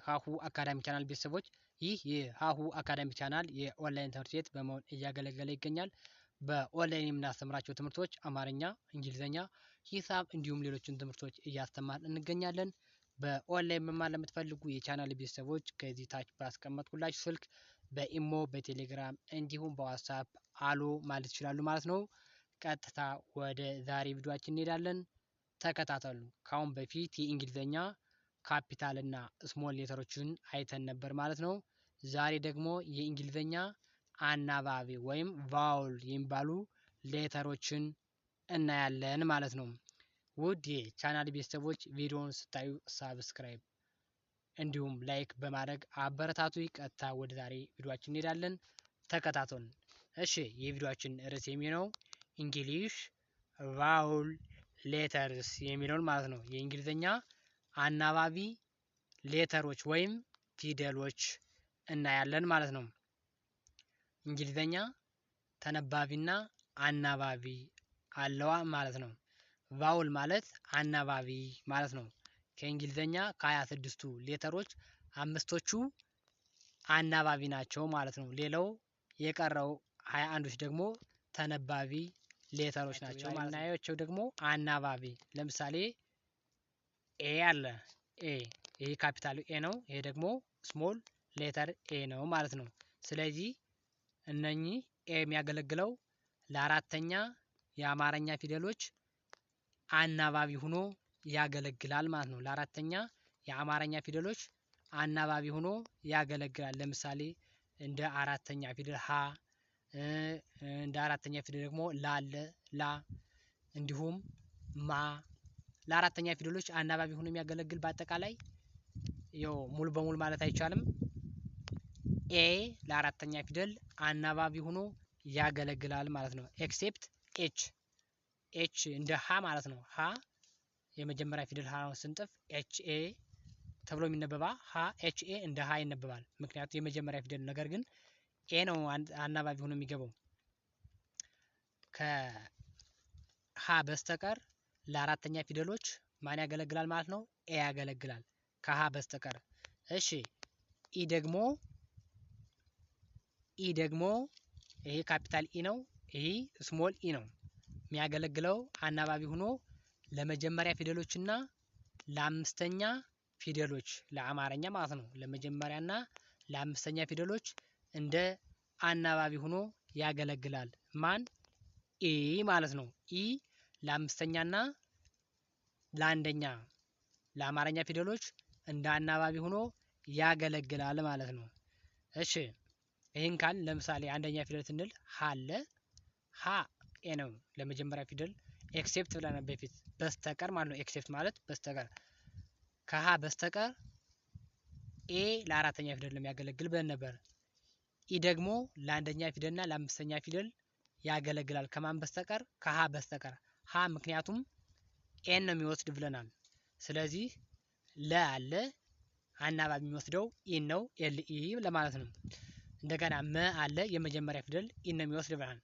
የሃሁ አካዳሚ ቻናል ቤተሰቦች፣ ይህ የሃሁ አካዳሚ ቻናል የኦንላይን ትምህርት ቤት በመሆን እያገለገለ ይገኛል። በኦንላይን የምናስተምራቸው ትምህርቶች አማርኛ፣ እንግሊዝኛ፣ ሂሳብ እንዲሁም ሌሎችን ትምህርቶች እያስተማር እንገኛለን። በኦንላይን መማር ለምትፈልጉ የቻናል ቤተሰቦች ከዚህ ታች ባስቀመጥኩላችሁ ስልክ በኢሞ፣ በቴሌግራም እንዲሁም በዋትስአፕ አሎ ማለት ይችላሉ ማለት ነው። ቀጥታ ወደ ዛሬ ቪዲዮአችን እንሄዳለን። ተከታተሉ። ካሁን በፊት የእንግሊዝኛ ካፒታል እና ስሞል ሌተሮችን አይተን ነበር ማለት ነው። ዛሬ ደግሞ የእንግሊዝኛ አናባቢ ወይም ቫውል የሚባሉ ሌተሮችን እናያለን ማለት ነው። ውድ የቻናል ቤተሰቦች ቪዲዮውን ስታዩ ሳብስክራይብ እንዲሁም ላይክ በማድረግ አበረታቱ። ቀጥታ ወደ ዛሬ ቪዲዮአችን እንሄዳለን። ተከታተሉ። እሺ፣ የቪዲዮአችን ርዕስ የሚሆነው እንግሊሽ ቫውል ሌተርስ የሚለውን ማለት ነው። የእንግሊዝኛ አናባቢ ሌተሮች ወይም ፊደሎች እናያለን ማለት ነው። እንግሊዝኛ ተነባቢና አናባቢ አለዋ ማለት ነው። ቫውል ማለት አናባቢ ማለት ነው። ከእንግሊዝኛ ከ26ቱ ሌተሮች 5ቶቹ አናባቢ ናቸው ማለት ነው። ሌላው የቀረው 21ዶች ደግሞ ተነባቢ ሌተሮች ናቸው ማለት ነው። እናያቸው ደግሞ አናባቢ፣ ለምሳሌ ኤ አለ። ኤ ይሄ ካፒታል ኤ ነው። ይሄ ደግሞ ስሞል ሌተር ኤ ነው ማለት ነው። ስለዚህ እነኚህ ኤ የሚያገለግለው ለአራተኛ የአማርኛ ፊደሎች አናባቢ ሆኖ ያገለግላል ማለት ነው። ለአራተኛ የአማርኛ ፊደሎች አናባቢ ሆኖ ያገለግላል። ለምሳሌ እንደ አራተኛ ፊደል ሀ፣ እንደ አራተኛ ፊደል ደግሞ ላ አለ፣ ላ እንዲሁም ማ ለአራተኛ ፊደሎች አናባቢ ሆኖ የሚያገለግል በአጠቃላይ ያው ሙሉ በሙሉ ማለት አይቻልም። ኤ ለአራተኛ ፊደል አናባቢ ሆኖ ያገለግላል ማለት ነው። ኤክሴፕት ኤች፣ ኤች እንደ ሀ ማለት ነው። ሀ የመጀመሪያ ፊደል ሀ ስንጥፍ ኤች ኤ ተብሎ የሚነበባ ሀ ኤች ኤ እንደ ሀ ይነበባል። ምክንያቱም የመጀመሪያ ፊደል ነገር ግን ኤ ነው አናባቢ ሆኖ የሚገባው። ከሀ በስተቀር ለአራተኛ ፊደሎች ማን ያገለግላል ማለት ነው? ኤ ያገለግላል ከሀ በስተቀር። እሺ፣ ኢ ደግሞ ይሄ ካፒታል ኢ ነው። ይሄ ስሞል ኢ ነው። የሚያገለግለው አናባቢ ሆኖ ለመጀመሪያ ፊደሎችና ለአምስተኛ ፊደሎች ለአማርኛ ማለት ነው። ለመጀመሪያና ለአምስተኛ ፊደሎች እንደ አናባቢ ሆኖ ያገለግላል። ማን? ኢ ማለት ነው። ኢ ለአምስተኛና ለአንደኛ ለአማርኛ ፊደሎች እንደ አናባቢ ሆኖ ያገለግላል ማለት ነው። እሺ፣ ይህን ካል ለምሳሌ አንደኛ ፊደል ስንል ሀ አለ። ሀ ኤ ነው ለመጀመሪያ ፊደል ኤክሴፕት ብለናል በፊት በስተቀር ማለት ነው። ኤክሴፕት ማለት በስተቀር፣ ከሀ በስተቀር ኤ ለአራተኛ ፊደል ነው የሚያገለግል ብለን ነበር። ኢ ደግሞ ለአንደኛ ፊደልና ለአምስተኛ ፊደል ያገለግላል። ከማን በስተቀር? ከሀ በስተቀር። ሀ ምክንያቱም ኤን ነው የሚወስድ ብለናል። ስለዚህ ለ አለ አናባቢ የሚወስደው ኢን ነው፣ ኤል ኢ ለማለት ነው። እንደገና መ አለ የመጀመሪያ ፊደል ኢን ነው የሚወስድ ብለናል፣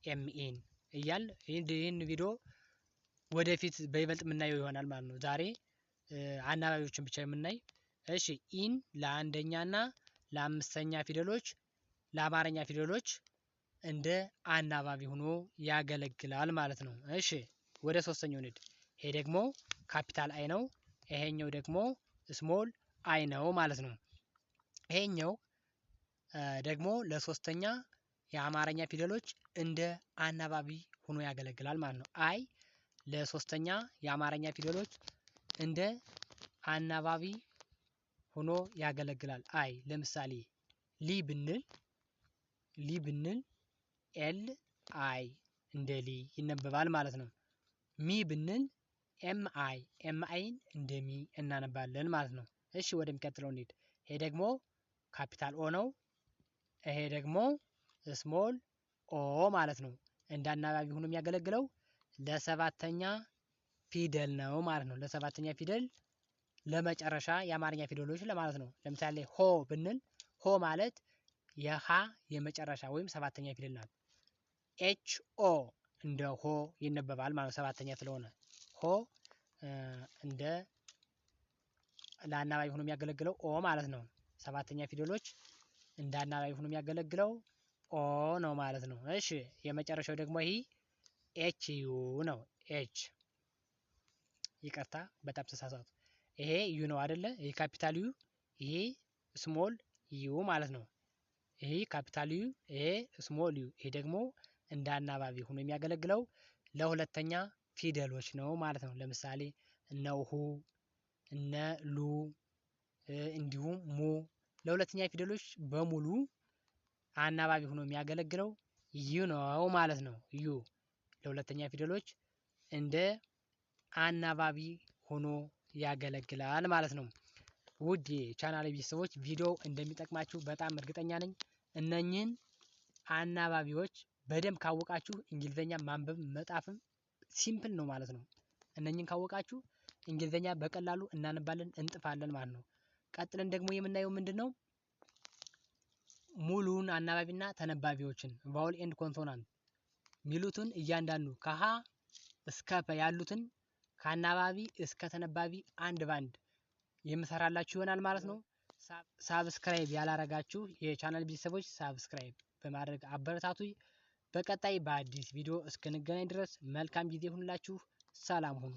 ኤም ኢን እያል ይህን ቪዲዮ ወደፊት በይበልጥ የምናየው ይሆናል ማለት ነው። ዛሬ አናባቢዎችን ብቻ የምናይ። እሺ፣ ኢን ለአንደኛና ለአምስተኛ ፊደሎች ለአማርኛ ፊደሎች እንደ አናባቢ ሆኖ ያገለግላል ማለት ነው። እሺ፣ ወደ ሶስተኛው እንሂድ። ይሄ ደግሞ ካፒታል አይ ነው። ይሄኛው ደግሞ ስሞል አይ ነው ማለት ነው። ይሄኛው ደግሞ ለሶስተኛ የአማርኛ ፊደሎች እንደ አናባቢ ሆኖ ያገለግላል ማለት ነው። አይ ለሶስተኛ የአማርኛ ፊደሎች እንደ አናባቢ ሆኖ ያገለግላል። አይ ለምሳሌ ሊ ብንል ኤል አይ እንደ ሊ ይነበባል ማለት ነው። ሚ ብንል ኤም አይን እንደ ሚ እናነባለን ማለት ነው። እሺ፣ ወደሚቀጥለው እንሂድ። ይሄ ደግሞ ካፒታል ኦ ነው። ይሄ ደግሞ ስሞል ኦ ማለት ነው። እንደ አናባቢ ሆኖ የሚያገለግለው ለሰባተኛ ፊደል ነው ማለት ነው። ለሰባተኛ ፊደል ለመጨረሻ የአማርኛ ፊደሎች ለማለት ነው። ለምሳሌ ሆ ብንል ሆ ማለት የሀ የመጨረሻ ወይም ሰባተኛ ፊደል ናት። ኤች ኦ እንደ ሆ ይነበባል ማለት ሰባተኛ ስለሆነ ሆ እንደ ለአናባቢ ሆኖ የሚያገለግለው ኦ ማለት ነው። ሰባተኛ ፊደሎች እንደ አናባቢ ሆኖ የሚያገለግለው ኦ ነው ማለት ነው። እሺ የመጨረሻው ደግሞ ይሄ ኤች ዩ ነው። ኤች ይቅርታ በጣም ተሳሳቱ። ይሄ ዩ ነው አይደለ? ይሄ ካፒታል ዩ፣ ይሄ ስሞል ዩ ማለት ነው። ይሄ ካፒታል ዩ፣ ይሄ ስሞል ዩ። ይሄ ደግሞ እንደ አናባቢ ሆኖ የሚያገለግለው ለሁለተኛ ፊደሎች ነው ማለት ነው። ለምሳሌ እነ ሁ፣ እነ ሉ እንዲሁም ሙ ለሁለተኛ ፊደሎች በሙሉ አናባቢ ሆኖ የሚያገለግለው ዩ ነው ማለት ነው። ዩ ለሁለተኛ ፊደሎች እንደ አናባቢ ሆኖ ያገለግላል ማለት ነው። ውድ የቻናሌ ቤተሰቦች ቪዲዮ እንደሚጠቅማችሁ በጣም እርግጠኛ ነኝ። እነኚህን አናባቢዎች በደንብ ካወቃችሁ እንግሊዘኛ ማንበብ መጻፍም ሲምፕል ነው ማለት ነው። እነኚህን ካወቃችሁ እንግሊዘኛ በቀላሉ እናነባለን እንጥፋለን ማለት ነው። ቀጥለን ደግሞ የምናየው ምንድነው? ሙሉን አናባቢና ተነባቢዎችን ቫውል ኤንድ ኮንሶናንት ሚሉትን እያንዳንዱ ከሀ እስከ ፐ ያሉትን ከአናባቢ እስከ ተነባቢ አንድ ባንድ የምሰራላችሁ ይሆናል ማለት ነው። ሳብስክራይብ ያላረጋችሁ የቻናል ቤተሰቦች ሳብስክራይብ በማድረግ አበረታቱኝ። በቀጣይ በአዲስ ቪዲዮ እስክንገናኝ ድረስ መልካም ጊዜ ሁንላችሁ። ሰላም ሁኑ።